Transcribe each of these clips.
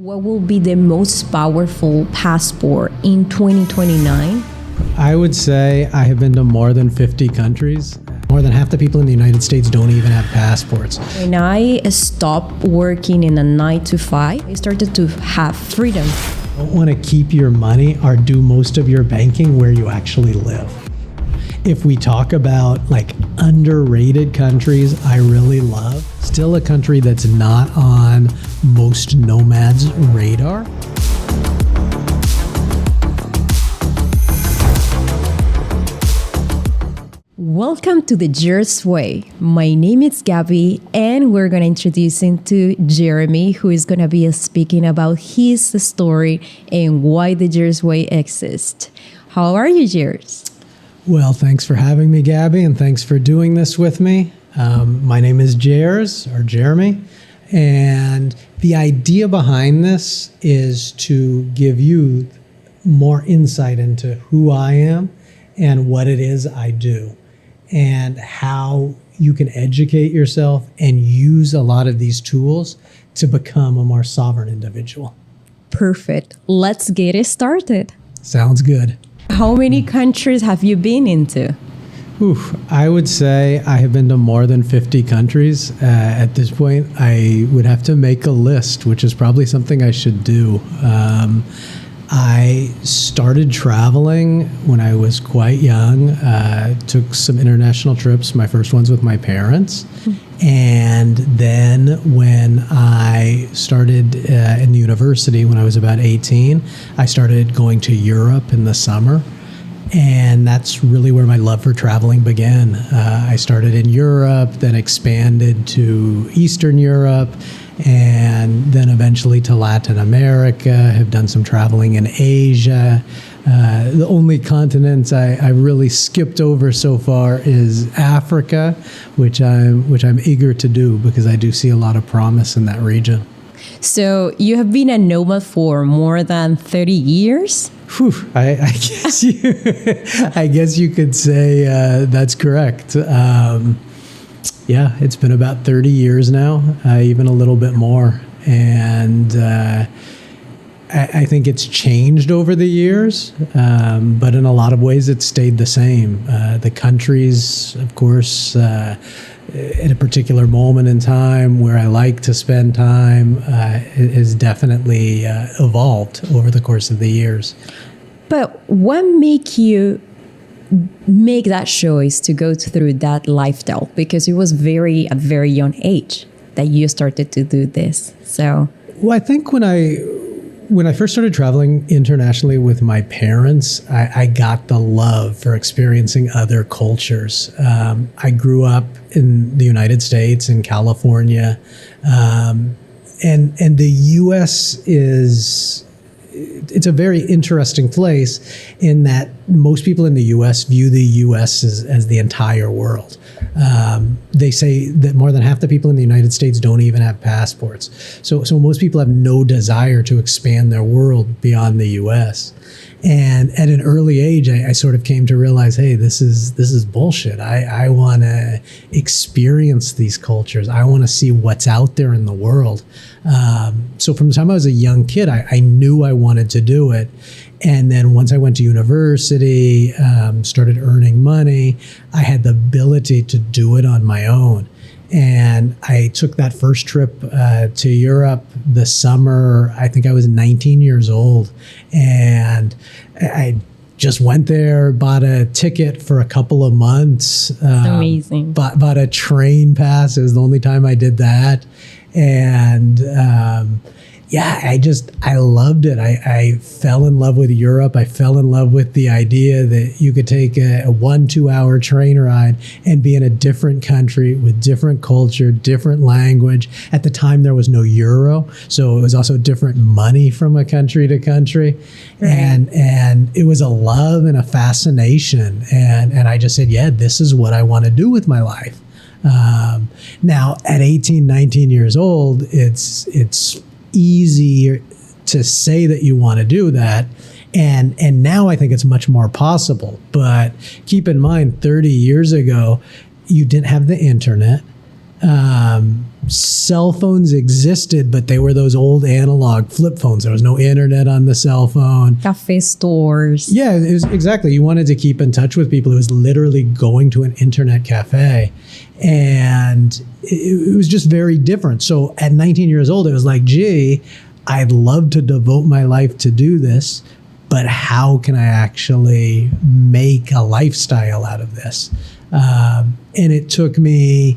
What will be the most powerful passport in 2029? I would say I have been to more than 50 countries. More than half the people in the United States don't even have passports. When I stopped working in a 9 to 5, I started to have freedom. You don't want to keep your money or do most of your banking where you actually live. If we talk about like underrated countries I really love, still a country that's not on most nomads' radar. Welcome to the Jerz Way. My name is Gaby, and we're going to introduce you to Jeremy, who is going to be speaking about his story and why the Jerz Way exists. How are you, Jerz? Well, thanks for having me, Gabby, and thanks for doing this with me. My name is Jerz, or Jeremy, and the idea behind this is to give you more insight into who I am and what it is I do, and how you can educate yourself and use a lot of these tools to become a more sovereign individual. Perfect. Let's get it started. Sounds good. How many countries have you been into? I would say I have been to more than 50 countries. At this point, I would have to make a list, which is probably something I should do. I started traveling when I was quite young, took some international trips, my first ones with my parents. And then when I started in the university, when I was about 18, I started going to Europe in the summer. And that's really where my love for traveling began. I started in Europe, then expanded to Eastern Europe, and then eventually to Latin America. Have done some traveling in Asia. The only continent I really skipped over so far is Africa, which I'm eager to do because I do see a lot of promise in that region. So you have been a nomad for more than 30 years? I guess you could say that's correct. Yeah, it's been about 30 years now, even a little bit more. And I think it's changed over the years, but in a lot of ways it's stayed the same. The countries, of course, at a particular moment in time where I like to spend time has definitely evolved over the course of the years. But what make you make that choice to go through that lifestyle? Because it was at very young age that you started to do this. So, well, I think when I first started traveling internationally with my parents, I got the love for experiencing other cultures. I grew up in the United States, in California, and the U.S. It's a very interesting place in that most people in the U.S. view the U.S. as the entire world. They say that more than half the people in the United States don't even have passports. So most people have no desire to expand their world beyond the U.S. And at an early age, I sort of came to realize, hey, this is bullshit. I want to experience these cultures. I want to see what's out there in the world. So from the time I was a young kid, I knew I wanted to do it. And then once I went to university, started earning money, I had the ability to do it on my own. And I took that first trip to Europe the summer. I think I was 19 years old. And I just went there, bought a ticket for a couple of months. Amazing. Bought a train pass. It was the only time I did that. And I loved it. I fell in love with Europe. I fell in love with the idea that you could take a 1-2 hour train ride and be in a different country with different culture, different language. At the time, there was no euro, so it was also different money from a country to country. Right. And it was a love and a fascination. And I just said, yeah, this is what I want to do with my life. Now, at 18, 19 years old, it's easy to say that you want to do that. And now I think it's much more possible. But keep in mind, 30 years ago, you didn't have the internet. cell phones existed, but they were those old analog flip phones. There was no internet on the cell phone. Cafe stores. Yeah, it was exactly. You wanted to keep in touch with people. It was literally going to an internet cafe. And it was just very different. So at 19 years old, it was like, gee, I'd love to devote my life to do this, but how can I actually make a lifestyle out of this? And it took me,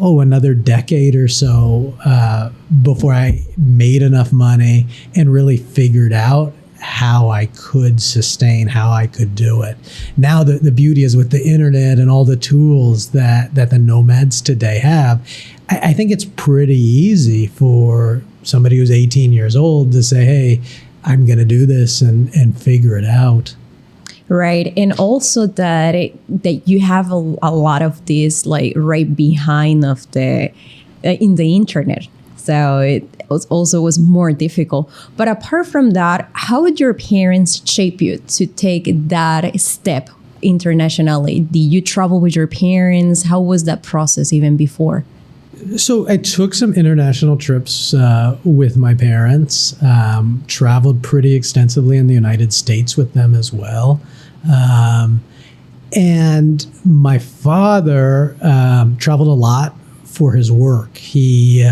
another decade or so before I made enough money and really figured out how I could sustain, how I could do it. Now the beauty is with the internet and all the tools that the nomads today have, I think it's pretty easy for somebody who's 18 years old to say, hey, I'm going to do this and figure it out. Right. And also that you have a lot of this like right behind of the in the internet. So it was more difficult. But apart from that, how would your parents shape you to take that step internationally? Did you travel with your parents? How was that process even before? So I took some international trips with my parents, traveled pretty extensively in the United States with them as well. And my father traveled a lot for his work. He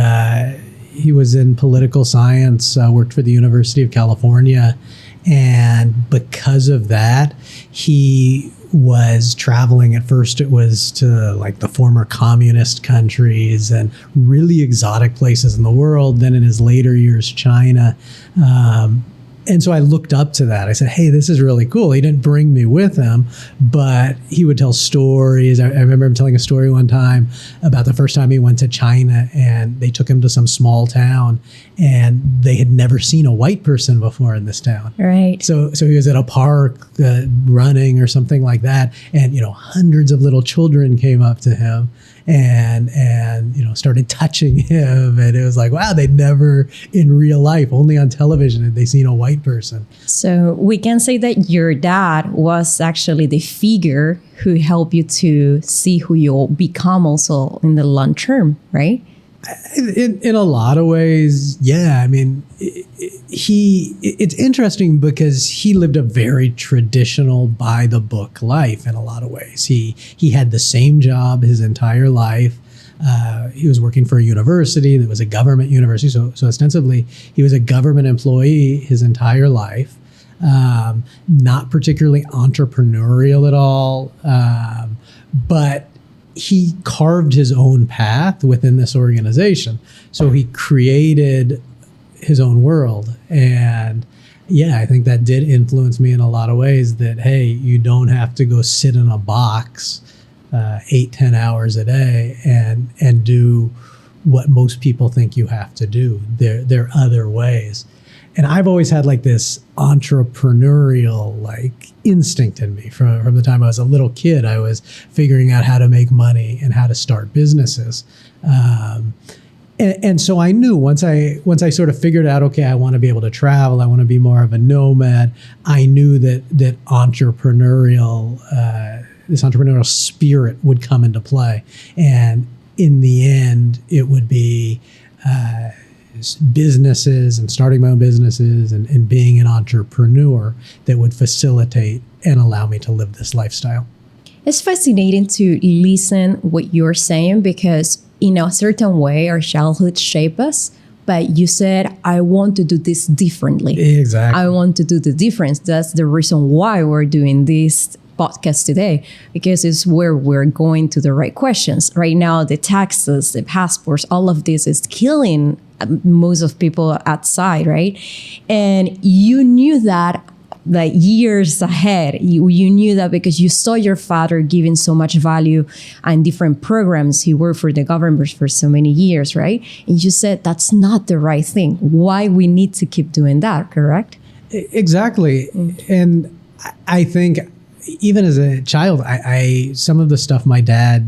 was in political science, worked for the University of California. And because of that, he was traveling. At first, it was to like the former communist countries and really exotic places in the world. Then in his later years, China. And so I looked up to that. I said, hey, this is really cool. He didn't bring me with him, but he would tell stories. I remember him telling a story one time about the first time he went to China, and they took him to some small town, and they had never seen a white person before in this town. Right. So he was at a park running or something like that, and hundreds of little children came up to him and started touching him, and it was like, wow, they'd never in real life, only on television had they seen a white person. So we can say that your dad was actually the figure who helped you to see who you'll become also in the long term, right? In a lot of ways, yeah. I mean, it's interesting because he lived a very traditional, by the book life in a lot of ways. He had the same job his entire life. He was working for a university that was a government university, so ostensibly he was a government employee his entire life. Not particularly entrepreneurial at all, but he carved his own path within this organization. So he created his own world. And yeah, I think that did influence me in a lot of ways that, hey, you don't have to go sit in a box 8-10 hours a day and do what most people think you have to do. There are other ways. And I've always had like this entrepreneurial like instinct in me from the time I was a little kid. I was figuring out how to make money and how to start businesses. And so I knew once I sort of figured out, okay, I want to be able to travel, I want to be more of a nomad, I knew that this entrepreneurial spirit would come into play. And in the end, it would be businesses and starting my own businesses and being an entrepreneur that would facilitate and allow me to live this lifestyle. It's fascinating to listen what you're saying because in a certain way our childhood shape us, but you said, I want to do this differently. Exactly. I want to do the difference. That's the reason why we're doing this podcast today, because it's where we're going to the right questions. Right now, the taxes, the passports, all of this is killing most of people outside, right? And you knew that like years ahead. You knew that because you saw your father giving so much value and different programs. He worked for the government for so many years, right? And you said that's not the right thing. Why we need to keep doing that, correct? Exactly. And I think even as a child, I some of the stuff my dad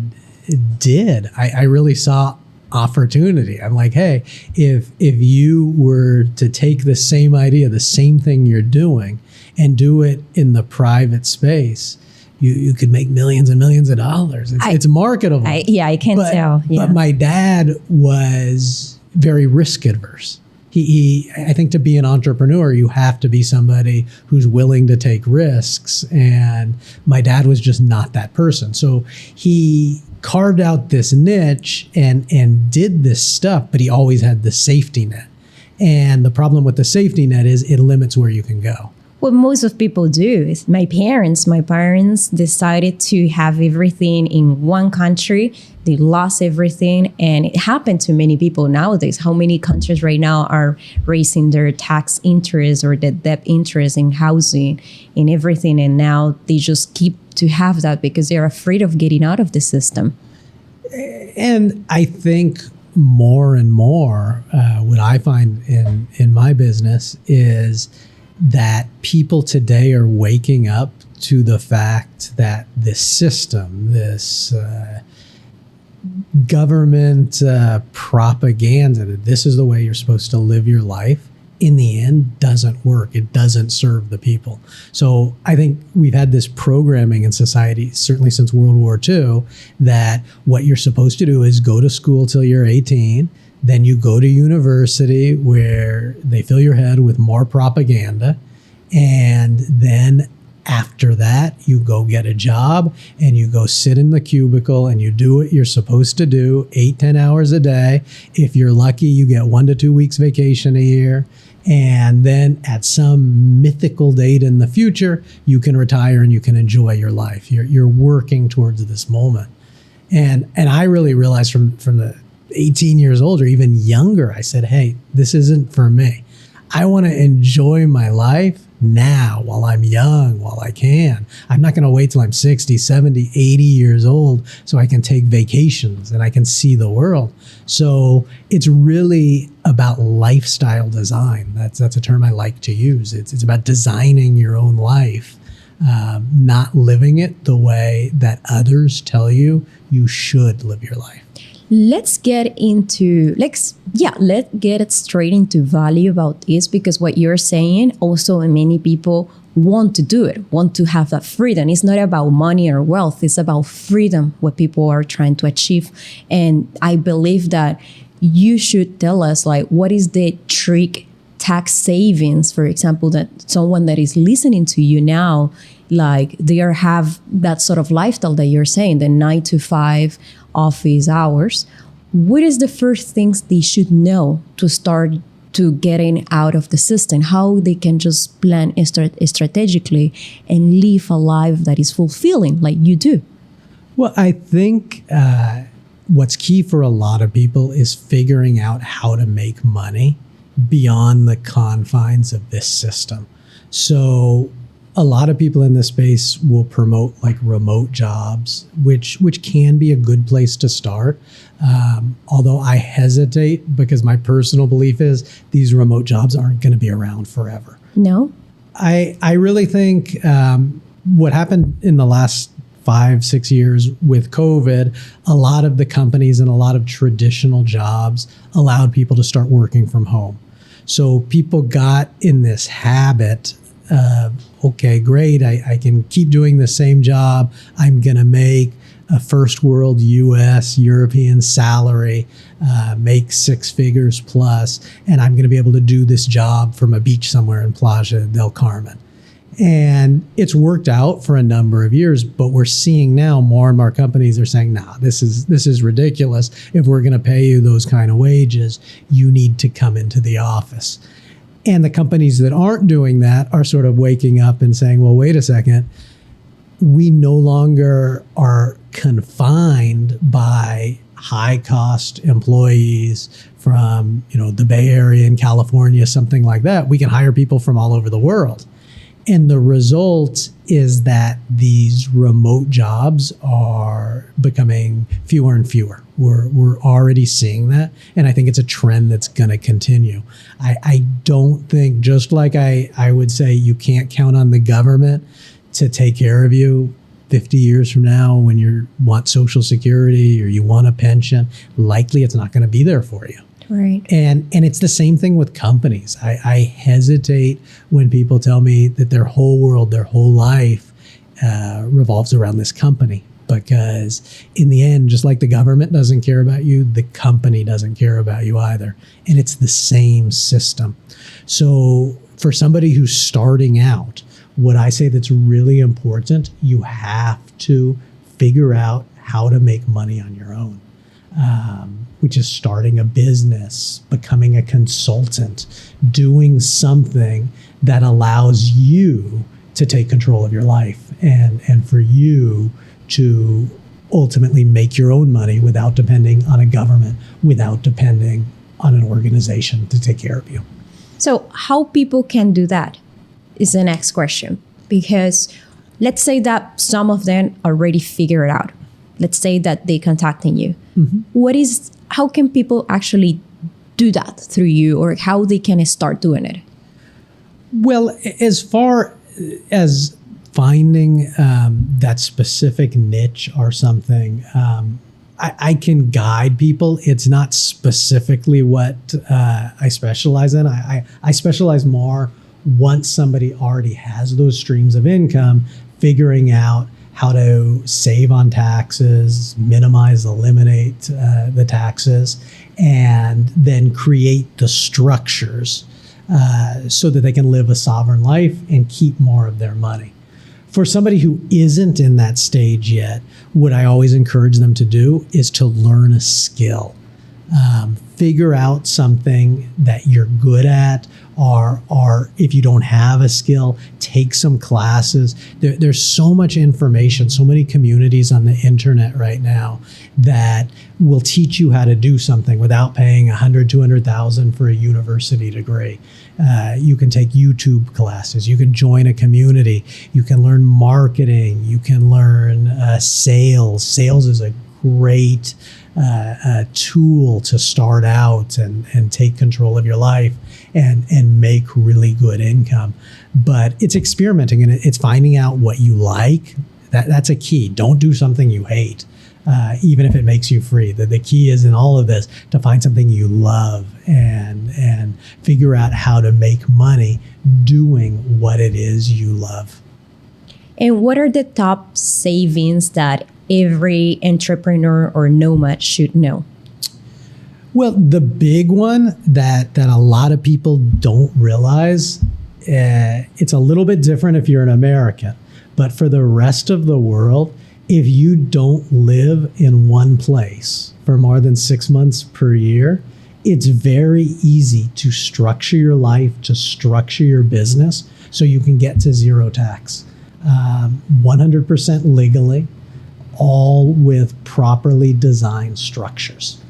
did, I really saw opportunity. I'm like, hey, if you were to take the same idea, the same thing you're doing, and do it in the private space, you could make millions and millions of dollars. It's marketable. I can tell. Yeah. But my dad was very risk adverse. I think to be an entrepreneur, you have to be somebody who's willing to take risks. And my dad was just not that person. So he carved out this niche and did this stuff, but he always had the safety net. And the problem with the safety net is it limits where you can go. What most of people do is my parents decided to have everything in one country. They lost everything. And it happened to many people nowadays. How many countries right now are raising their tax interest or the debt interest in housing and everything. And now they just keep to have that because they're afraid of getting out of the system. And I think more and more, what I find in my business is that people today are waking up to the fact that this system, this government propaganda, that this is the way you're supposed to live your life, in the end doesn't work. It doesn't serve the people. So I think we've had this programming in society, certainly since World War II, that what you're supposed to do is go to school till you're 18, then you go to university where they fill your head with more propaganda. And then after that, you go get a job and you go sit in the cubicle and you do what you're supposed to do 8-10 hours a day. If you're lucky, you get 1 to 2 weeks vacation a year. And then at some mythical date in the future, you can retire and you can enjoy your life. You're working towards this moment. And I really realized from the 18 years old or even younger, I said, hey, this isn't for me. I want to enjoy my life now while I'm young, while I can. I'm not going to wait till I'm 60, 70, 80 years old so I can take vacations and I can see the world. So it's really about lifestyle design. That's a term I like to use. It's about designing your own life, not living it the way that others tell you should live your life. Let's get it straight into value about this, because what you're saying also many people want to do it, want to have that freedom. It's not about money or wealth. It's about freedom, what people are trying to achieve. And I believe that you should tell us, like, what is the trick tax savings, for example, that someone that is listening to you now, like they have that sort of lifestyle that you're saying, the 9 to 5 office hours. What is the first things they should know to start to getting out of the system? How they can just plan strategically and live a life that is fulfilling like you do? Well, I think what's key for a lot of people is figuring out how to make money beyond the confines of this system. So a lot of people in this space will promote like remote jobs, which can be a good place to start. Although I hesitate because my personal belief is these remote jobs aren't going to be around forever. No. I really think what happened in the last 5-6 years with COVID, a lot of the companies and a lot of traditional jobs allowed people to start working from home. So people got in this habit of, okay, great, I can keep doing the same job. I'm going to make a first world US, European salary, make 6 figures plus, and I'm going to be able to do this job from a beach somewhere in Playa del Carmen. And it's worked out for a number of years, but we're seeing now more and more companies are saying, nah, this is ridiculous. If we're going to pay you those kind of wages, you need to come into the office. And the companies that aren't doing that are sort of waking up and saying, well, wait a second, we no longer are confined by high cost employees from, the Bay Area in California, something like that. We can hire people from all over the world. And the result is that these remote jobs are becoming fewer and fewer. We're already seeing that. And I think it's a trend that's going to continue. I don't think, just like I would say you can't count on the government to take care of you 50 years from now when you want Social Security or you want a pension, likely it's not going to be there for you. Right. And it's the same thing with companies. I hesitate when people tell me that their whole world, their whole life revolves around this company. Because in the end, just like the government doesn't care about you, the company doesn't care about you either. And it's the same system. So for somebody who's starting out, what I say that's really important, you have to figure out how to make money on your own, which is starting a business, becoming a consultant, doing something that allows you to take control of your life and for you to ultimately make your own money without depending on a government, without depending on an organization to take care of you. So how people can do that is the next question. Because let's say that some of them already figure it out. Let's say that they contacting you. How can people actually do that through you, or how they can start doing it? Well, as far as finding that specific niche or something, I can guide people. It's not specifically what I specialize in. I specialize more once somebody already has those streams of income, figuring out how to save on taxes, minimize, eliminate the taxes, and then create the structures so that they can live a sovereign life and keep more of their money. For somebody who isn't in that stage yet, what I always encourage them to do is to learn a skill. Figure out something that you're good at, or if you don't have a skill, take some classes. There's so much information, so many communities on the internet right now that will teach you how to do something without paying $100,000, $200,000 for a university degree. You can take YouTube classes. You can join a community. You can learn marketing. You can learn sales. Sales is a great tool to start out and take control of your life and make really good income. But it's experimenting, and it's finding out what you like. That's a key. Don't do something you hate, even if it makes you free. The key is in all of this to find something you love and figure out how to make money doing what it is you love. And what are the top savings that every entrepreneur or nomad should know? Well, the big one that a lot of people don't realize, it's a little bit different if you're an American, but for the rest of the world, if you don't live in one place for more than 6 months per year, it's very easy to structure your life, to structure your business so you can get to zero tax, 100% legally, all with properly designed structures.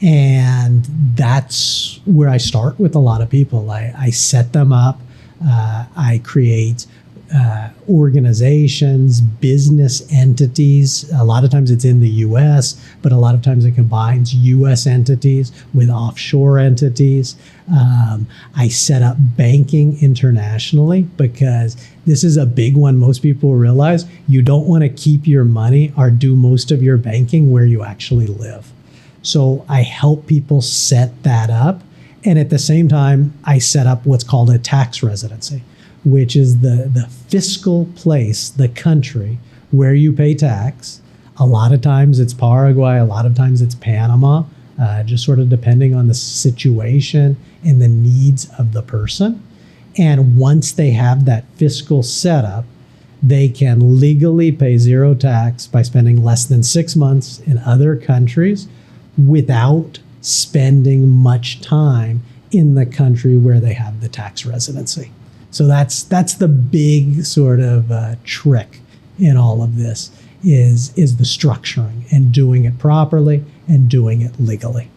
And that's where I start with a lot of people. I set them up. I create organizations, business entities. A lot of times it's in the US, but a lot of times it combines US entities with offshore entities. I set up banking internationally because this is a big one. Most people realize you don't want to keep your money or do most of your banking where you actually live. So I help people set that up. And at the same time, I set up what's called a tax residency, which is the fiscal place, the country where you pay tax. A lot of times it's Paraguay, a lot of times it's Panama, just sort of depending on the situation and the needs of the person. And once they have that fiscal setup, they can legally pay zero tax by spending less than 6 months in other countries without spending much time in the country where they have the tax residency. So that's the big sort of trick in all of this is the structuring and doing it properly and doing it legally.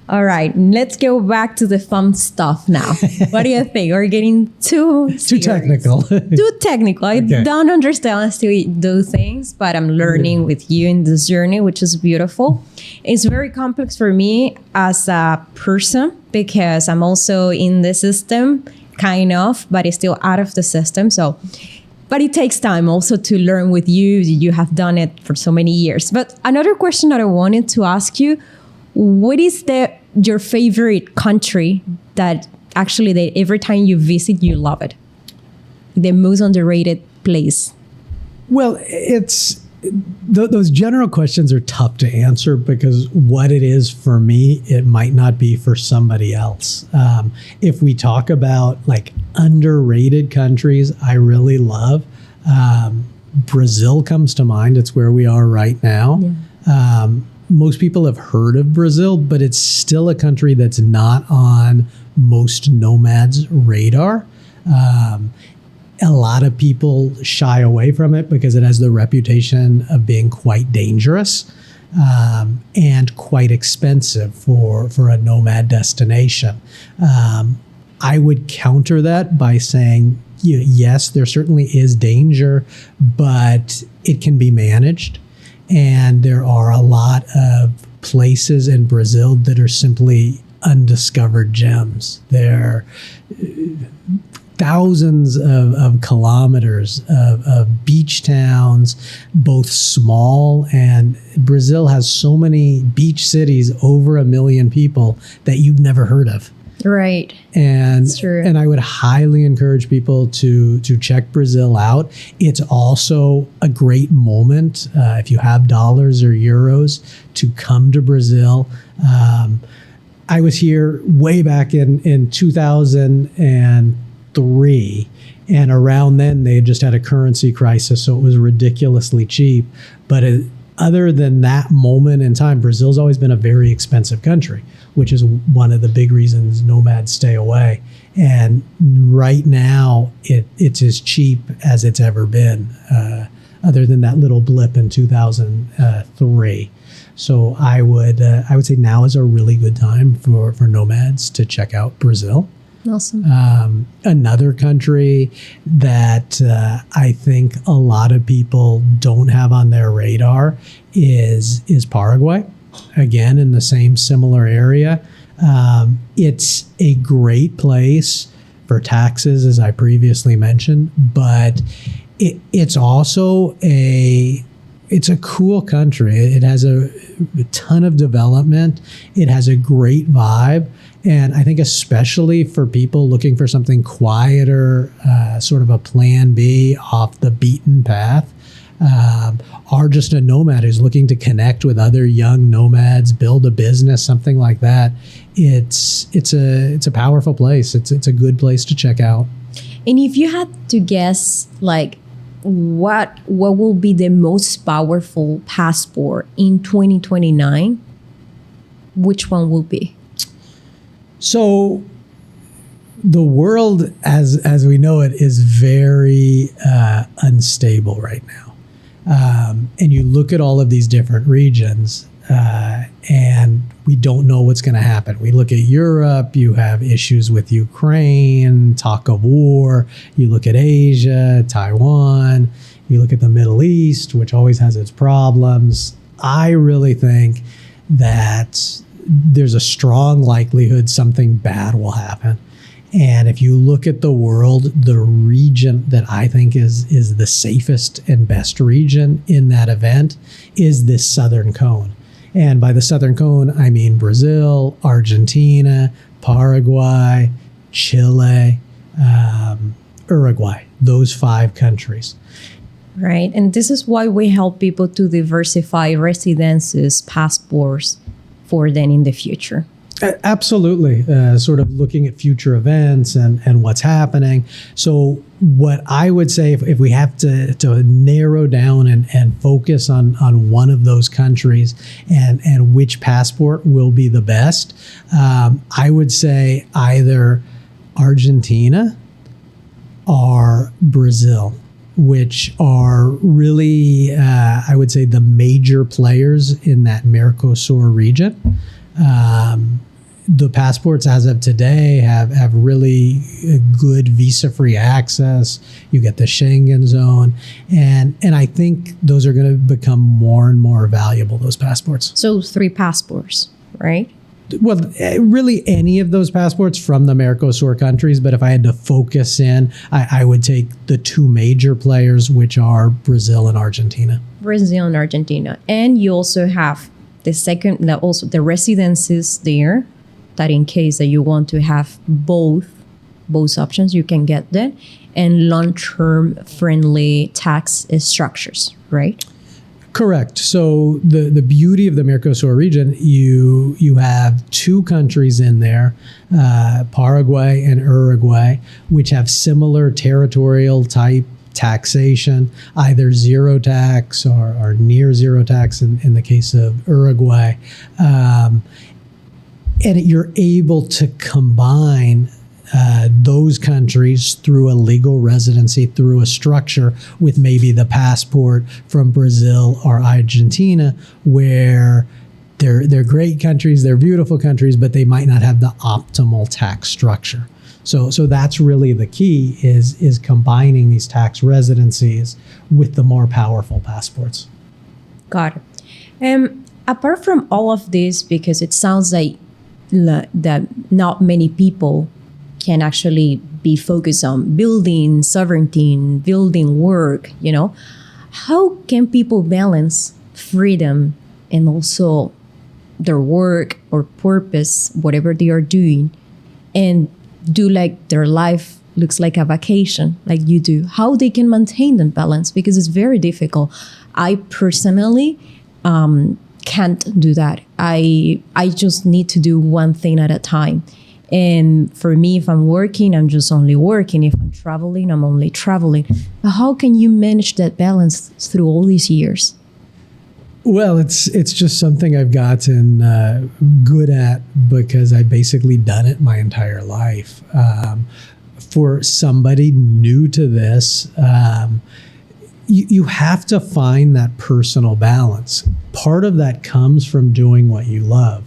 All right, let's go back to the fun stuff now. What do you think? We're getting too technical. Too technical. I don't understand how to do things, but I'm learning with you in this journey, which is beautiful. It's very complex for me as a person because I'm also in the system, kind of, but it's still out of the system. So, but it takes time also to learn with you. You have done it for so many years. But another question that I wanted to ask you, what is your favorite country that actually every time you visit, you love it? The most underrated place? Well, those general questions are tough to answer because what it is for me, it might not be for somebody else. If we talk about like underrated countries I really love, Brazil comes to mind. It's where we are right now. Yeah. Most people have heard of Brazil, but it's still a country that's not on most nomads' radar. A lot of people shy away from it because it has the reputation of being quite dangerous and quite expensive for a nomad destination. I would counter that by saying, yes, there certainly is danger, but it can be managed. And there are a lot of places in Brazil that are simply undiscovered gems. They're thousands of kilometers of beach towns, both small, and Brazil has so many beach cities, over 1 million people, that you've never heard of. Right. And I would highly encourage people to check Brazil out. It's also a great moment if you have dollars or euros to come to Brazil. I was here way back in 2003, and around then they had just had a currency crisis, so it was ridiculously cheap. But other than that moment in time, Brazil's always been a very expensive country, which is one of the big reasons nomads stay away. And right now, it's as cheap as it's ever been, other than that little blip in 2003. So I would say now is a really good time for nomads to check out Brazil. Awesome. Another country that I think a lot of people don't have on their radar is Paraguay. Again, in the same similar area. It's a great place for taxes, as I previously mentioned, but it's also it's a cool country. It has a ton of development. It has a great vibe. And I think especially for people looking for something quieter, sort of a plan B off the beaten path, are just a nomad who's looking to connect with other young nomads, build a business, something like that. It's a powerful place. It's a good place to check out. And if you had to guess, like, what will be the most powerful passport in 2029, which one will be? So the world as we know it is very unstable right now. And you look at all of these different regions and we don't know what's going to happen. We look at Europe, you have issues with Ukraine, talk of war. You look at Asia, Taiwan. You look at the Middle East, which always has its problems. I really think that there's a strong likelihood something bad will happen. And if you look at the world, the region that I think is the safest and best region in that event is this Southern Cone. And by the Southern Cone, I mean Brazil, Argentina, Paraguay, Chile, Uruguay, those 5 countries. Right. And this is why we help people to diversify residences, passports for them in the future. Absolutely. Sort of looking at future events and what's happening. So what I would say, if we have to narrow down and focus on one of those countries and which passport will be the best, I would say either Argentina or Brazil, which are really, I would say, the major players in that Mercosur region. The passports as of today have really good visa-free access. You get the Schengen zone. And I think those are going to become more and more valuable, those passports. So 3 passports, right? Well, really any of those passports from the Mercosur countries. But if I had to focus in, I would take the 2 major players, which are Brazil and Argentina. Brazil and Argentina. And you also have the residences there, that in case that you want to have both both options, you can get that, and long-term friendly tax structures, right? Correct. So the beauty of the Mercosur region, you have two countries in there, Paraguay and Uruguay, which have similar territorial type taxation, either zero tax or near zero tax in the case of Uruguay. And you're able to combine those countries through a legal residency, through a structure with maybe the passport from Brazil or Argentina, where they're great countries, they're beautiful countries, but they might not have the optimal tax structure. So that's really the key is combining these tax residencies with the more powerful passports. Got it. Apart from all of this, because it sounds like that not many people can actually be focused on building sovereignty, building work, how can people balance freedom and also their work or purpose, whatever they are doing, and do like their life looks like a vacation like you do? How they can maintain the balance, because it's very difficult. I personally can't do that. I just need to do one thing at a time. And for me, if I'm working, I'm just only working. If I'm traveling, I'm only traveling. But how can you manage that balance through all these years? Well, it's just something I've gotten good at because I've basically done it my entire life. For somebody new to this, you have to find that personal balance. Part of that comes from doing what you love,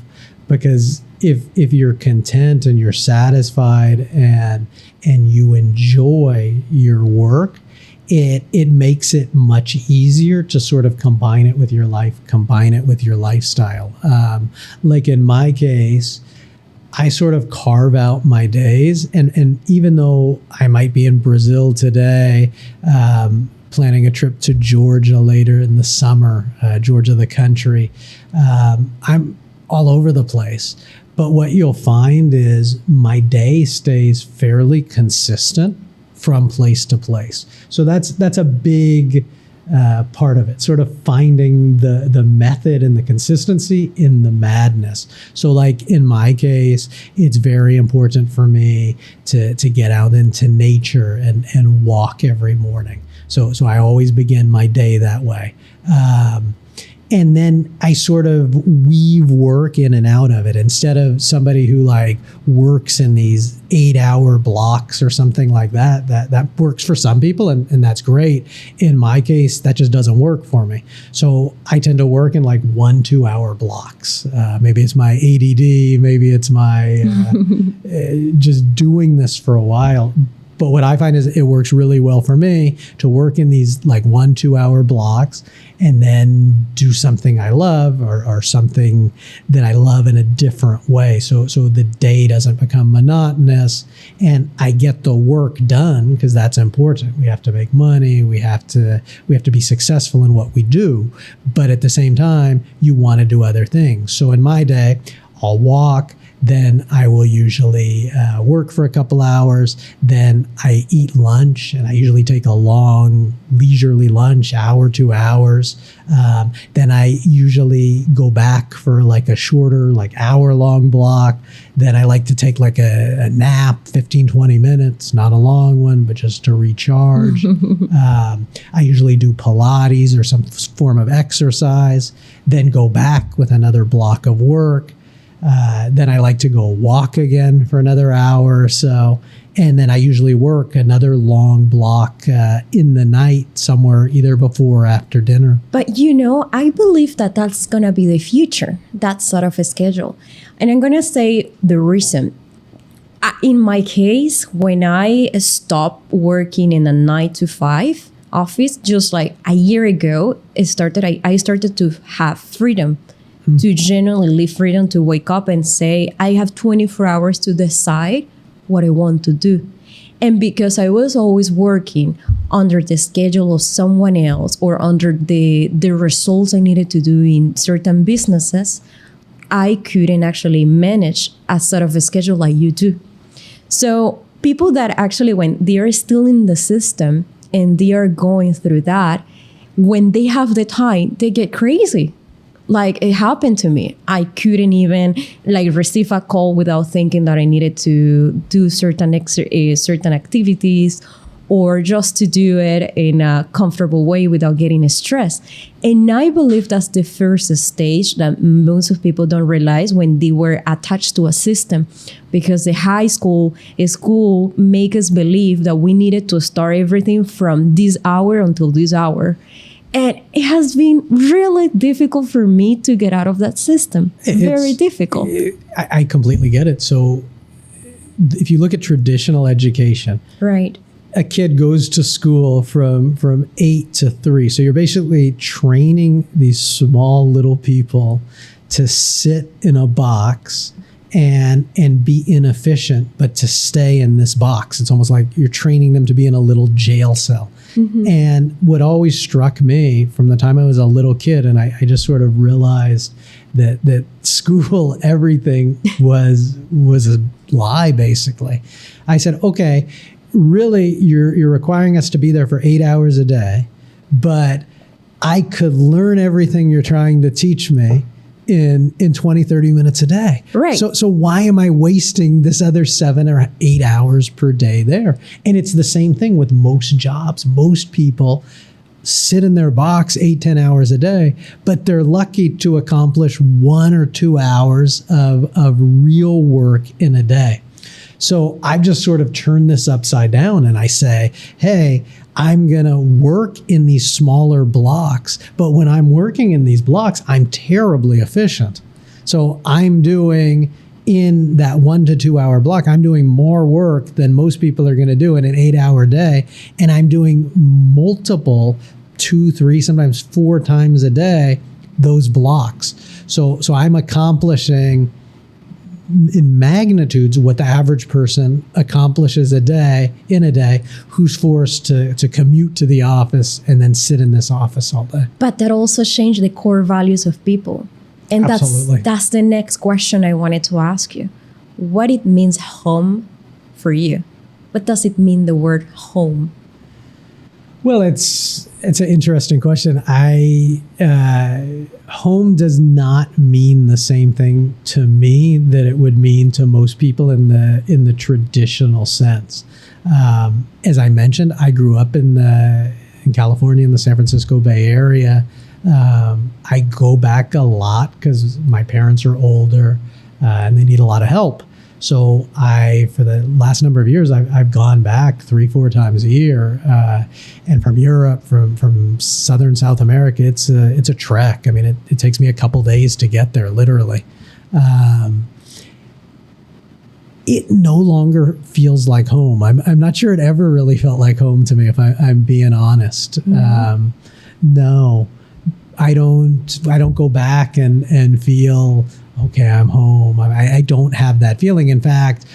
because if you're content and you're satisfied and you enjoy your work, it makes it much easier to sort of combine it with your life, combine it with your lifestyle. Like in my case, I sort of carve out my days, and even though I might be in Brazil today, planning a trip to Georgia later in the summer, Georgia the country, I'm all over the place. But what you'll find is my day stays fairly consistent from place to place. So that's a big part of it, sort of finding the method and the consistency in the madness. So like in my case, it's very important for me to get out into nature and walk every morning. So I always begin my day that way. And then I sort of weave work in and out of it, instead of somebody who like works in these 8-hour blocks or something like that. That works for some people, and that's great. In my case, that just doesn't work for me. So I tend to work in like 1-2 hour blocks. Maybe it's my ADD, maybe it's my just doing this for a while. But what I find is it works really well for me to work in these like 1-2 hour blocks and then do something I love or something that I love in a different way. So the day doesn't become monotonous and I get the work done, because that's important. We have to make money. We have to be successful in what we do. But at the same time, you want to do other things. So in my day, I'll walk. Then I will usually work for a couple hours. Then I eat lunch, and I usually take a long, leisurely lunch, hour, 2 hours. Then I usually go back for like a shorter, like hour-long block. Then I like to take like a nap, 15, 20 minutes, not a long one, but just to recharge. I usually do Pilates or some form of exercise, then go back with another block of work. Then I like to go walk again for another hour or so. And then I usually work another long block in the night, somewhere either before or after dinner. But I believe that that's going to be the future, that sort of a schedule. And I'm going to say the reason. In my case, when I stopped working in a 9-to-5 office, just like a year ago, I started to have freedom. To genuinely live freedom, to wake up and say, I have 24 hours to decide what I want to do. And because I was always working under the schedule of someone else or under the results I needed to do in certain businesses, I couldn't actually manage a sort of a schedule like you do. So people that actually, when they are still in the system and they are going through that, when they have the time, they get crazy. Like, it happened to me. I couldn't even like receive a call without thinking that I needed to do certain activities, or just to do it in a comfortable way without getting stressed. And I believe that's the first stage that most of people don't realize when they were attached to a system, because the high school make us believe that we needed to start everything from this hour until this hour. And it has been really difficult for me to get out of that system. Very difficult. I completely get it. So if you look at traditional education, right, a kid goes to school from 8 to 3. So you're basically training these small little people to sit in a box and be inefficient, but to stay in this box. It's almost like you're training them to be in a little jail cell. Mm-hmm. And what always struck me from the time I was a little kid, and I just sort of realized that school, everything was a lie, basically. I said, okay, really, you're requiring us to be there for 8 hours a day, but I could learn everything you're trying to teach me in 20, 30 minutes a day. Right. So why am I wasting this other 7 or 8 hours per day there? And it's the same thing with most jobs. Most people sit in their box 8, 10 hours a day, but they're lucky to accomplish 1 or 2 hours of real work in a day. So I've just sort of turned this upside down, and I say, hey, I'm going to work in these smaller blocks. But when I'm working in these blocks, I'm terribly efficient. So I'm doing, in that 1 to 2 hour block, I'm doing more work than most people are going to do in an 8 hour day. And I'm doing multiple 2, 3, sometimes 4 times a day, those blocks. So I'm accomplishing in magnitudes what the average person accomplishes in a day, who's forced to commute to the office and then sit in this office all day. But that also changed the core values of people. And that's the next question I wanted to ask you. What it means home for you? What does it mean, the word home? Well, it's an interesting question. Home does not mean the same thing to me that it would mean to most people in the traditional sense. As I mentioned, I grew up in California, in the San Francisco Bay Area. I go back a lot because my parents are older and they need a lot of help. So for the last number of years, I've gone back 3-4 times a year, and from Europe, from southern South America, it's a trek. I mean, it takes me a couple days to get there, literally. It no longer feels like home. I'm not sure it ever really felt like home to me, if I'm being honest. Mm-hmm. No, I don't go back and feel, okay, I'm home. I don't have that feeling. In fact,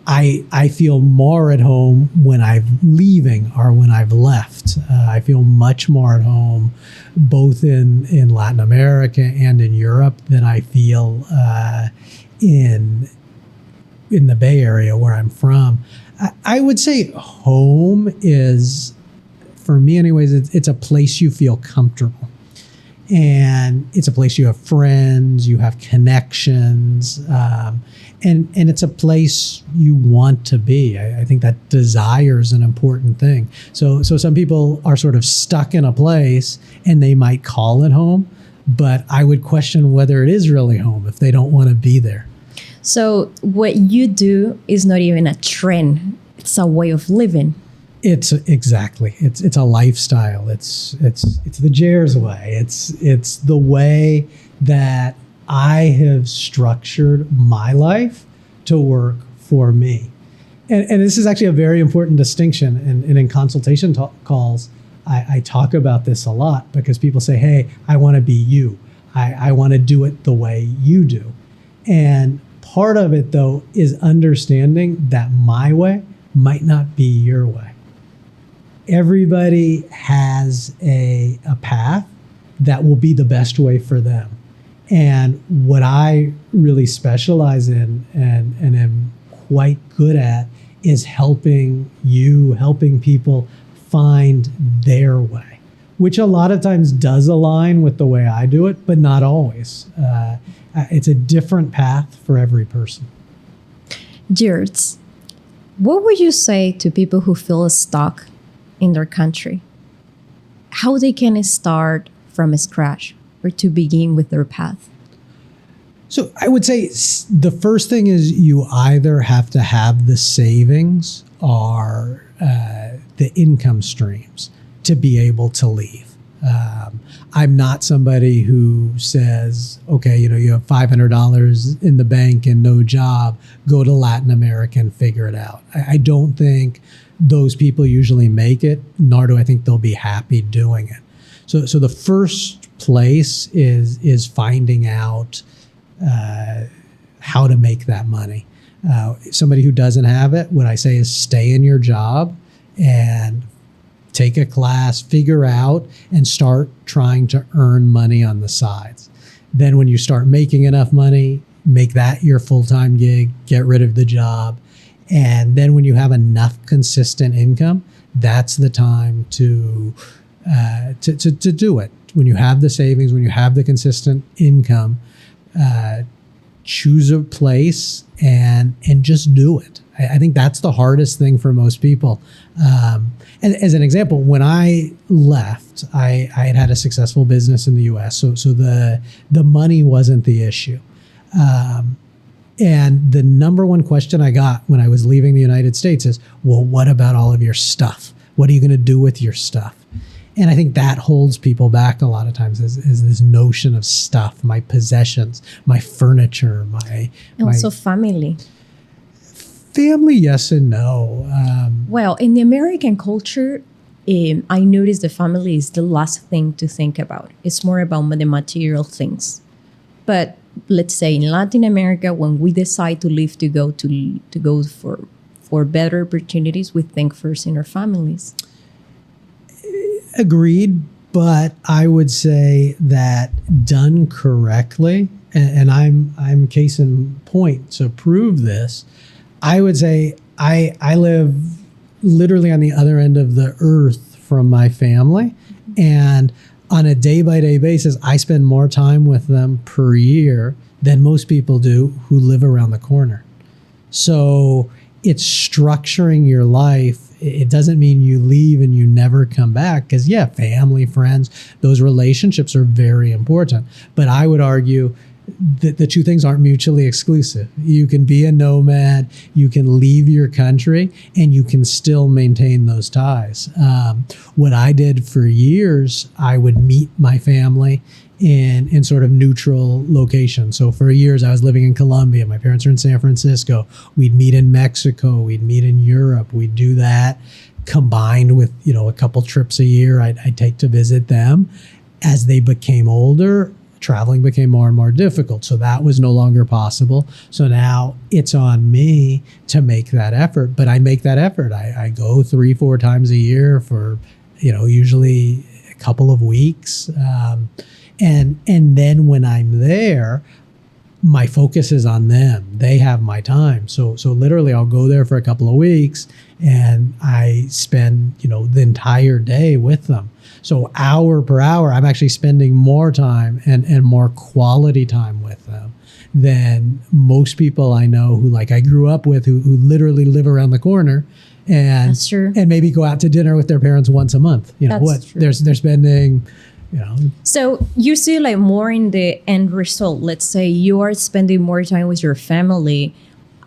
I feel more at home when I'm leaving or when I've left. I feel much more at home, both in Latin America and in Europe, than I feel in the Bay Area where I'm from. I would say home is, for me anyways, it's a place you feel comfortable. And it's a place you have friends, you have connections, and it's a place you want to be. I think that desire is an important thing. So some people are sort of stuck in a place and they might call it home, but I would question whether it is really home if they don't want to be there. So what you do is not even a trend, it's a way of living. It's exactly. It's a lifestyle. It's the Jerz way. It's the way that I have structured my life to work for me. And this is actually a very important distinction. And in consultation calls, I talk about this a lot, because people say, hey, I want to be you. I want to do it the way you do. And part of it, though, is understanding that my way might not be your way. Everybody has a path that will be the best way for them. And what I really specialize in and am quite good at is helping people find their way, which a lot of times does align with the way I do it, but not always. It's a different path for every person. Jerz, what would you say to people who feel stuck in their country? How they can start from scratch or to begin with their path? So I would say the first thing is you either have to have the savings or the income streams to be able to leave. I'm not somebody who says, okay, you have $500 in the bank and no job, go to Latin America and figure it out. I don't think those people usually make it, nor do I think they'll be happy doing it. So the first place is finding out how to make that money. Somebody who doesn't have it, what I say is stay in your job and take a class, figure out, and start trying to earn money on the sides. Then when you start making enough money, make that your full-time gig, get rid of the job. And then when you have enough consistent income, that's the time to do it. When you have the savings, when you have the consistent income, choose a place and just do it. I think that's the hardest thing for most people. And as an example, when I left, I had a successful business in the U.S., so the money wasn't the issue. And the number one question I got when I was leaving the United States is, well, what about all of your stuff? What are you going to do with your stuff? And I think that holds people back a lot of times is this notion of stuff, my possessions, my furniture, also family. Family, yes and no. Well, in the American culture, I noticed the family is the last thing to think about. It's more about the material things. But let's say in Latin America, when we decide to leave to go for better opportunities, we think first in our families. Agreed, but I would say that done correctly, and I'm case in point to prove this. I would say I live literally on the other end of the earth from my family, and on a day-by-day basis, I spend more time with them per year than most people do who live around the corner. So it's structuring your life. It doesn't mean you leave and you never come back, because family, friends, those relationships are very important. But I would argue that the two things aren't mutually exclusive. You can be a nomad, you can leave your country, and you can still maintain those ties. What I did for years, I would meet my family in sort of neutral locations. So for years, I was living in Colombia. My parents are in San Francisco. We'd meet in Mexico. We'd meet in Europe. We'd do that combined with, a couple trips a year I'd take to visit them. As they became older, traveling became more and more difficult. So that was no longer possible. So now it's on me to make that effort. But I make that effort. I go 3-4 times a year for, usually a couple of weeks. And then when I'm there, my focus is on them. They have my time. So literally I'll go there for a couple of weeks and I spend, the entire day with them. So hour per hour, I'm actually spending more time and more quality time with them than most people I know who I grew up with who literally live around the corner and That's true. And maybe go out to dinner with their parents once a month. That's true. They're spending. So you see more in the end result. Let's say you are spending more time with your family,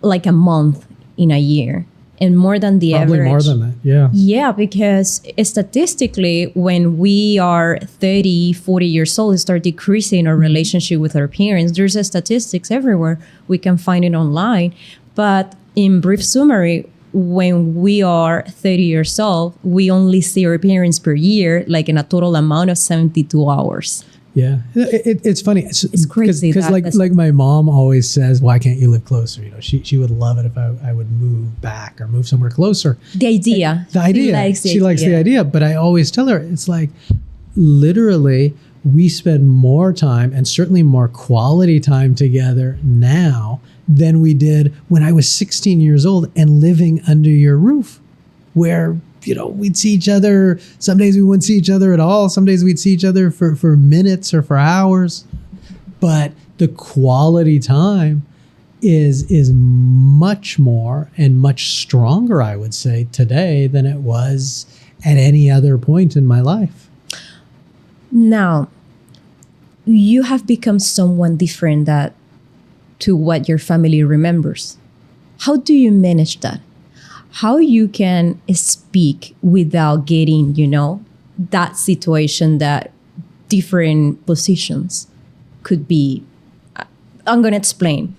like a month in a year, and more than the Probably average. More than that, yeah. Yeah, because statistically, when we are 30, 40 years old, we start decreasing our relationship with our parents. There's statistics everywhere. We can find it online. But in brief summary, when we are 30 years old, we only see our parents per year, in a total amount of 72 hours. Yeah, it's funny. It's crazy. Because like my mom always says, why can't you live closer? She would love it if I would move back or move somewhere closer. The idea. She likes the idea. But I always tell her, it's literally we spend more time and certainly more quality time together now than we did when I was 16 years old and living under your roof, where, we'd see each other. Some days we wouldn't see each other at all. Some days we'd see each other for minutes or for hours. But the quality time is much more and much stronger, I would say, today than it was at any other point in my life. Now, you have become someone different to what your family remembers. How do you manage that? How you can speak without getting, that situation that different positions could be. I'm going to explain.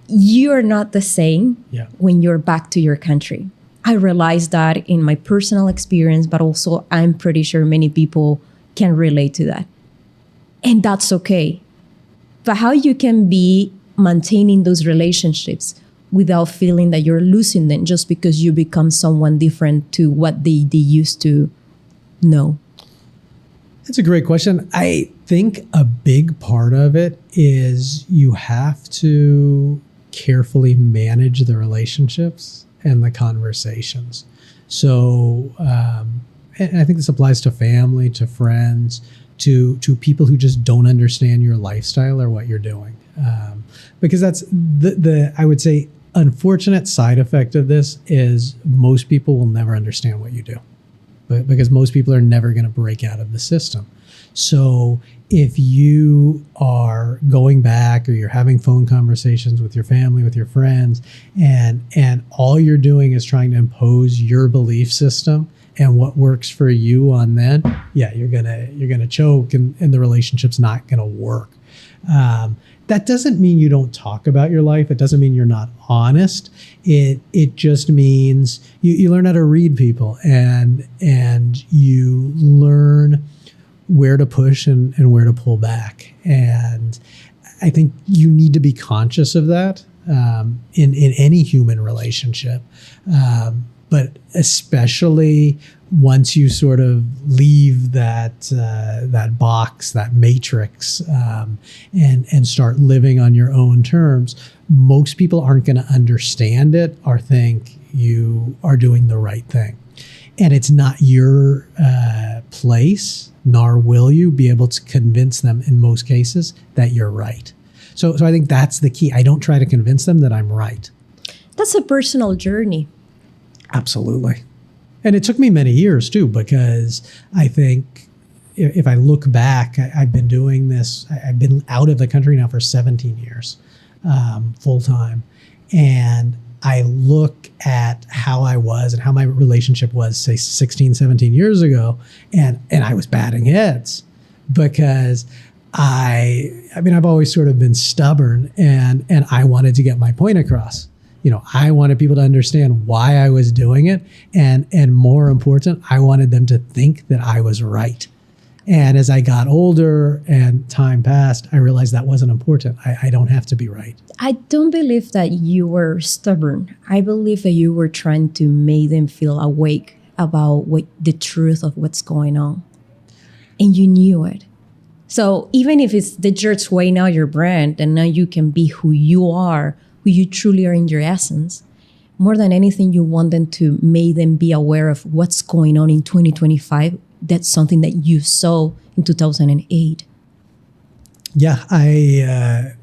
You are not the same when you're back to your country. I realized that in my personal experience, but also I'm pretty sure many people can relate to that. And that's okay. But how you can be maintaining those relationships without feeling that you're losing them just because you become someone different to what they used to know? That's a great question. I think a big part of it is you have to carefully manage the relationships and the conversations. So, and I think this applies to family, to friends, to people who just don't understand your lifestyle or what you're doing. Because that's the I would say, unfortunate side effect of this is most people will never understand what you do, but because most people are never going to break out of the system. So if you are going back or you're having phone conversations with your family, with your friends, and all you're doing is trying to impose your belief system and what works for you on them, you're gonna choke and the relationship's not gonna work. That doesn't mean you don't talk about your life. It doesn't mean you're not honest. It just means you learn how to read people and you learn where to push and where to pull back. And I think you need to be conscious of that in any human relationship. But especially once you sort of leave that box, that matrix, and start living on your own terms, most people aren't going to understand it or think you are doing the right thing. And it's not your place, nor will you be able to convince them in most cases that you're right. So I think that's the key. I don't try to convince them that I'm right. That's a personal journey. Absolutely. And it took me many years too, because I think if I look back, I've been doing this, I've been out of the country now for 17 years, full time. And I look at how I was and how my relationship was, say, 16, 17 years ago, and I was batting heads because I've always sort of been stubborn and I wanted to get my point across. I wanted people to understand why I was doing it. And more important, I wanted them to think that I was right. And as I got older and time passed, I realized that wasn't important. I don't have to be right. I don't believe that you were stubborn. I believe that you were trying to make them feel awake about the truth of what's going on. And you knew it. So even if it's the Jerz way now, your brand, and now you can be who you are, who you truly are in your essence, more than anything, you want them to make them be aware of what's going on in 2025. That's something that you saw in 2008. Yeah, I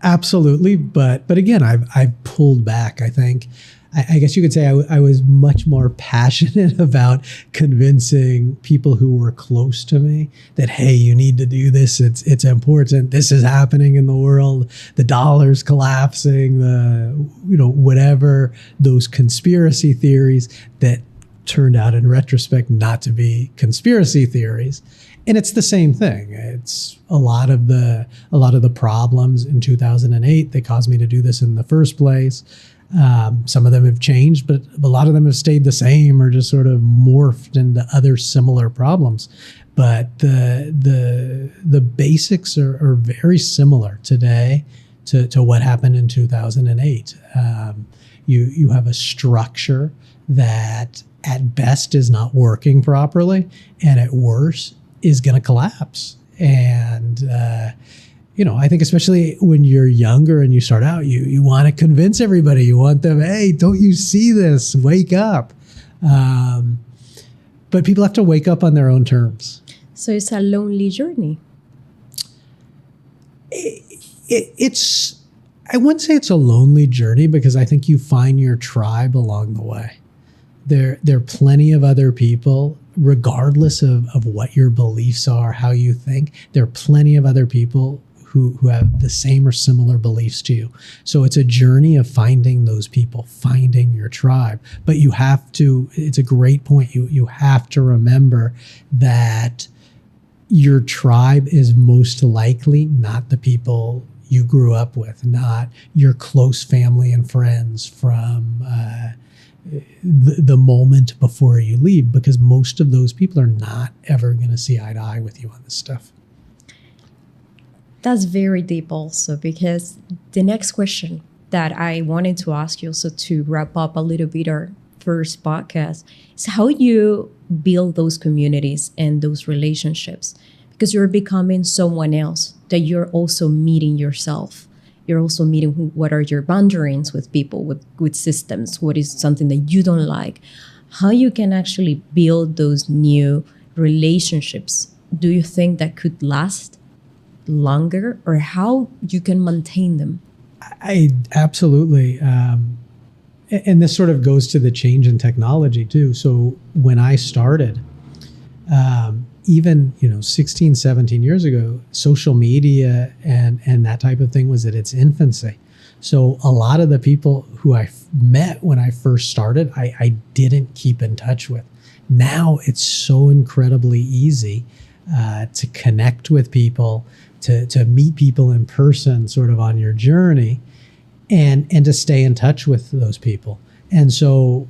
absolutely. But again, I've pulled back. I think, I guess you could say I was much more passionate about convincing people who were close to me that, hey, you need to do this. It's important. This is happening in the world. The dollar's collapsing. Whatever those conspiracy theories that turned out in retrospect not to be conspiracy theories. And it's the same thing. It's a lot of the problems in 2008 that caused me to do this in the first place. Some of them have changed, but a lot of them have stayed the same or just sort of morphed into other similar problems. But the basics are very similar today to what happened in 2008. You have a structure that at best is not working properly, and at worst is going to collapse. And I think especially when you're younger and you start out, you want to convince everybody. You want them, hey, don't you see this? Wake up. But people have to wake up on their own terms. So it's a lonely journey. It's, I wouldn't say it's a lonely journey, because I think you find your tribe along the way. There are plenty of other people, regardless of what your beliefs are, how you think. There are plenty of other people who have the same or similar beliefs to you. So it's a journey of finding those people, finding your tribe. But you have to, it's a great point, you have to remember that your tribe is most likely not the people you grew up with, not your close family and friends from the moment before you leave, because most of those people are not ever going to see eye to eye with you on this stuff. That's very deep also, because the next question that I wanted to ask you also to wrap up a little bit our first podcast is how you build those communities and those relationships, because you're becoming someone else, that you're also meeting yourself. You're also meeting what are your boundaries with people, with systems, what is something that you don't like, how you can actually build those new relationships. Do you think that could last longer, or how you can maintain them? I absolutely. And this sort of goes to the change in technology too. So when I started, even 16, 17 years ago, social media and that type of thing was at its infancy. So a lot of the people who I met when I first started, I didn't keep in touch with. Now it's so incredibly easy to connect with people, to meet people in person sort of on your journey, and to stay in touch with those people. And so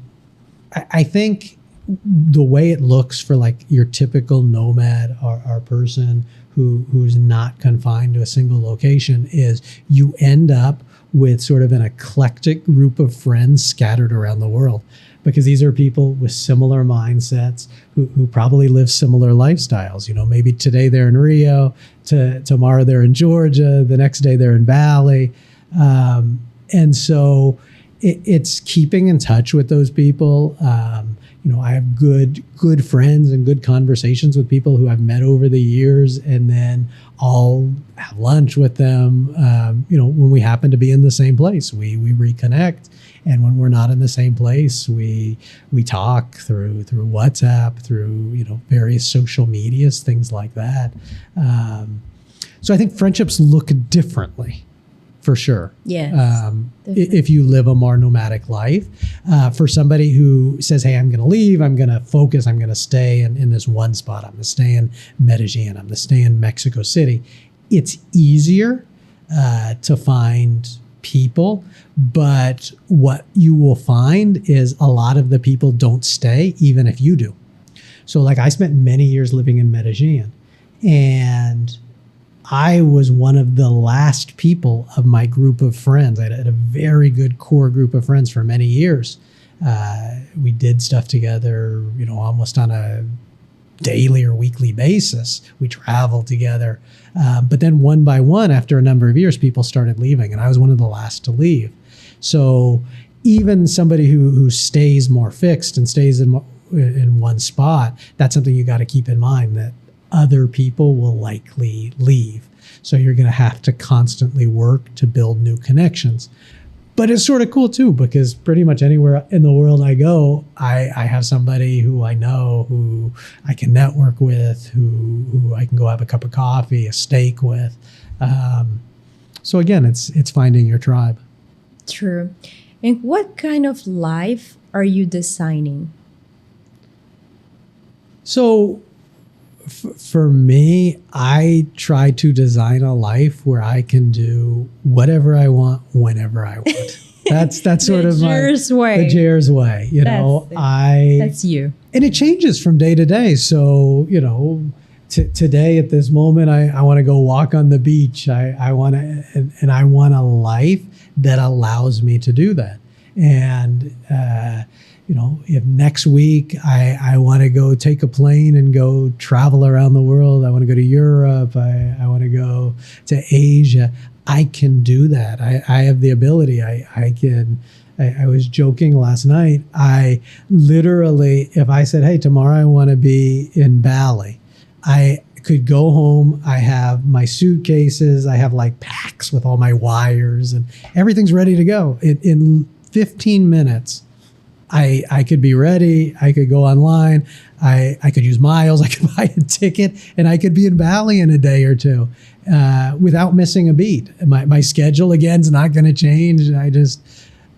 I think the way it looks for like your typical nomad or person who's not confined to a single location is you end up with sort of an eclectic group of friends scattered around the world, because these are people with similar mindsets who probably live similar lifestyles. Maybe today they're in Rio, tomorrow they're in Georgia, the next day they're in Bali. And so it's keeping in touch with those people. I have good friends and good conversations with people who I've met over the years, and then I'll have lunch with them. When we happen to be in the same place, we reconnect. And when we're not in the same place, we talk through WhatsApp, through various social medias, things like that. So I think friendships look differently, for sure. Yes. If you live a more nomadic life, for somebody who says, hey, I'm going to leave, I'm going to focus, I'm going to stay in this one spot, I'm going to stay in Medellin, I'm going to stay in Mexico City, it's easier to find people. But what you will find is a lot of the people don't stay, even if you do. So like I spent many years living in Medellin, and I was one of the last people of my group of friends. I had a very good core group of friends for many years. We did stuff together, almost on a daily or weekly basis. We traveled together. But then one by one, after a number of years, people started leaving, and I was one of the last to leave. So even somebody who stays more fixed and stays in one spot, that's something you got to keep in mind, that other people will likely leave. So you're going to have to constantly work to build new connections. But it's sort of cool too, because pretty much anywhere in the world I go, I have somebody who I know, who I can network with, who I can go have a cup of coffee, a steak with. So again, it's finding your tribe. True. And what kind of life are you designing? So for me, I try to design a life where I can do whatever I want, whenever I want. That's sort of Jerz way. The Jerz way. That's you. And it changes from day to day. So, today at this moment, I want to go walk on the beach. I want a life that allows me to do that. And if next week I want to go take a plane and go travel around the world, I want to go to Europe, I want to go to Asia, I can do that. I have the ability. I was joking last night. I literally, if I said, hey, tomorrow I want to be in Bali, I could go home. I have my suitcases. I have like packs with all my wires and everything's ready to go. In 15 minutes, I could be ready. I could go online. I could use miles. I could buy a ticket and I could be in Bali in a day or two without missing a beat. My schedule, again, is not going to change. I just...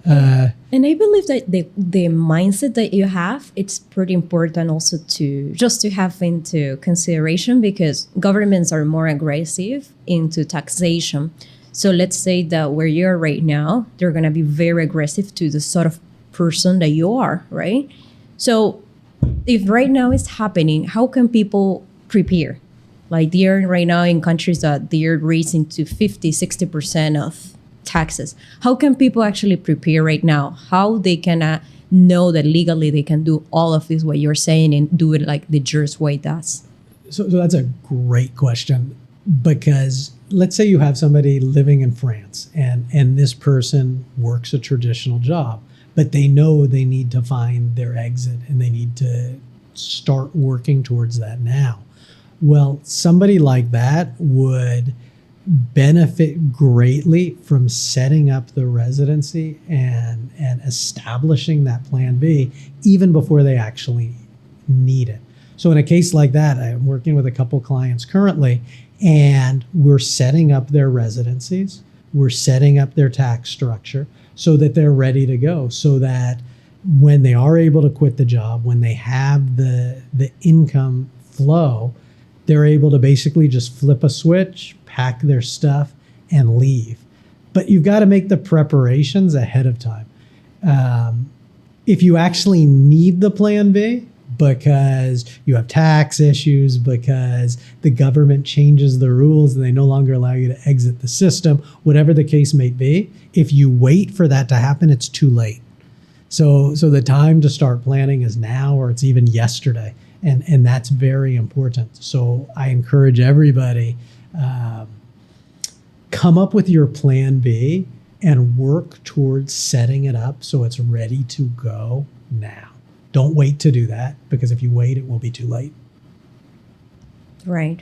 and I believe that the mindset that you have, it's pretty important also to have into consideration, because governments are more aggressive into taxation. So let's say that where you're right now, they're going to be very aggressive to the sort of person that you are, right? So if right now it's happening, how can people prepare? Like they're right now in countries that they're raising to 50-60% of taxes. How can people actually prepare right now? How they can know that legally they can do all of this, what you're saying, and do it like the Jerz way does? So that's a great question, because let's say you have somebody living in France and this person works a traditional job, but they know they need to find their exit and they need to start working towards that now. Well, somebody like that would benefit greatly from setting up the residency and establishing that plan B even before they actually need it. So in a case like that, I'm working with a couple clients currently, and we're setting up their residencies, we're setting up their tax structure so that they're ready to go, so that when they are able to quit the job, when they have the income flow, they're able to basically just flip a switch, pack their stuff, and leave. But you've got to make the preparations ahead of time. If you actually need the plan B because you have tax issues, because the government changes the rules and they no longer allow you to exit the system, whatever the case may be, if you wait for that to happen, it's too late. So the time to start planning is now, or it's even yesterday. And that's very important. So I encourage everybody, come up with your plan B and work towards setting it up so it's ready to go now. Don't wait to do that, because if you wait, it will be too late. Right.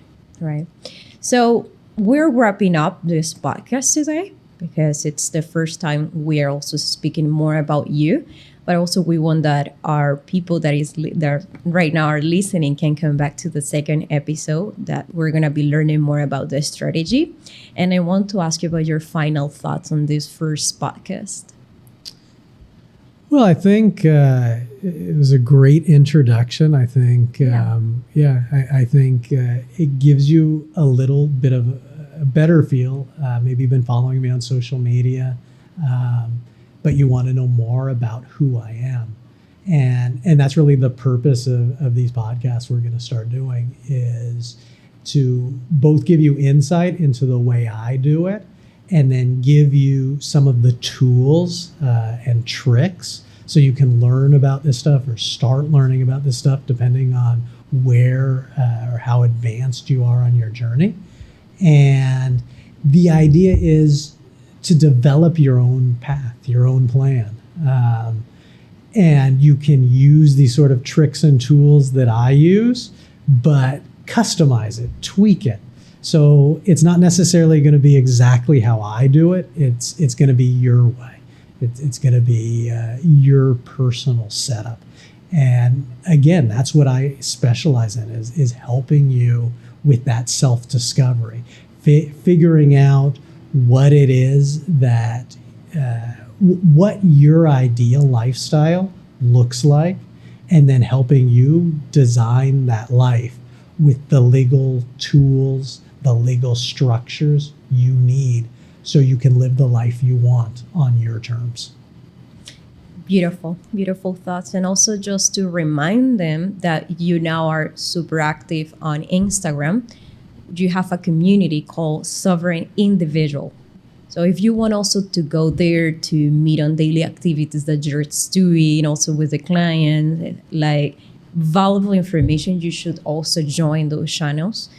So we're wrapping up this podcast today because it's the first time we are also speaking more about you. But also we want that our people that right now are listening can come back to the second episode, that we're going to be learning more about the strategy. And I want to ask you about your final thoughts on this first podcast. Well, I think it was a great introduction. I think, I think it gives you a little bit of a better feel. Maybe you've been following me on social media. But you want to know more about who I am. And that's really the purpose of these podcasts we're going to start doing, is to both give you insight into the way I do it, and then give you some of the tools and tricks so you can learn about this stuff or start learning about this stuff depending on where or how advanced you are on your journey. And the idea is to develop your own path, your own plan. And you can use these sort of tricks and tools that I use, but customize it, tweak it. So it's not necessarily going to be exactly how I do it. It's going to be your way. It's going to be your personal setup. And again, that's what I specialize in, is helping you with that self-discovery, figuring out what it is that, what your ideal lifestyle looks like, and then helping you design that life with the legal tools, the legal structures you need so you can live the life you want on your terms. Beautiful thoughts. And also just to remind them that you now are super active on Instagram. You have a community called Sovereign Individual. So if you want also to go there to meet on daily activities that you're doing, also with the client, like valuable information, you should also join those channels.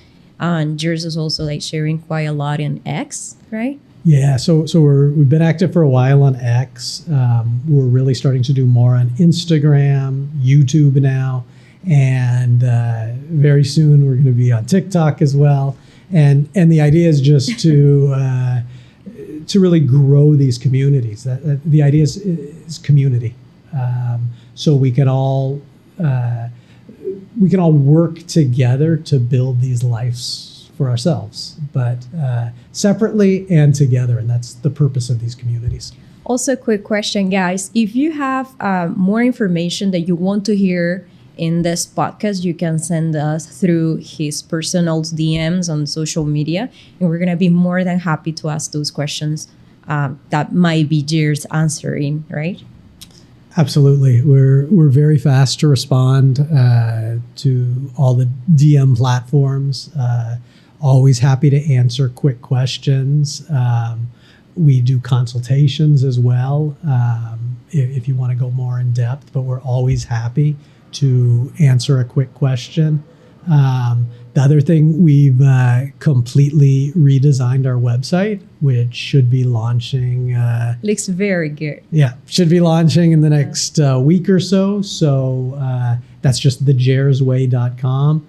And Jerz is also like sharing quite a lot in X, right? Yeah, so we've been active for a while on X. We're really starting to do more on Instagram, YouTube now, and very soon we're going to be on TikTok as well. And the idea is just to really grow these communities. The idea is community, so we can all work together to build these lives for ourselves, but separately and together, and that's the purpose of these communities. Also, quick question, guys. If you have more information that you want to hear in this podcast, you can send us through his personal DMs on social media, and we're going to be more than happy to ask those questions that might be Jerz answering, right? Absolutely. We're very fast to respond to all the DM platforms. Always happy to answer quick questions. We do consultations as well if you want to go more in depth, but we're always happy to answer a quick question. The other thing, we've completely redesigned our website, which should be launching. Looks very good. Yeah, should be launching in the next week or so. So that's just thejerzway.com.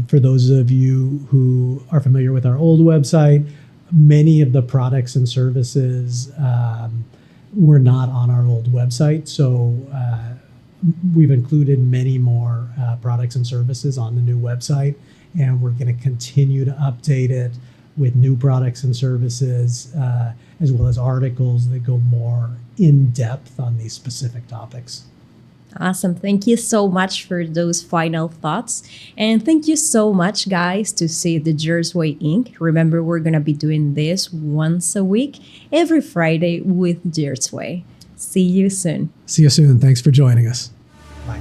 For those of you who are familiar with our old website, many of the products and services were not on our old website. So we've included many more products and services on the new website, and we're going to continue to update it with new products and services, as well as articles that go more in depth on these specific topics. Awesome. Thank you so much for those final thoughts. And thank you so much, guys, to see the Jerz Way Inc. Remember, we're going to be doing this once a week, every Friday with Jerz Way. See you soon. See you soon. Thanks for joining us. Bye.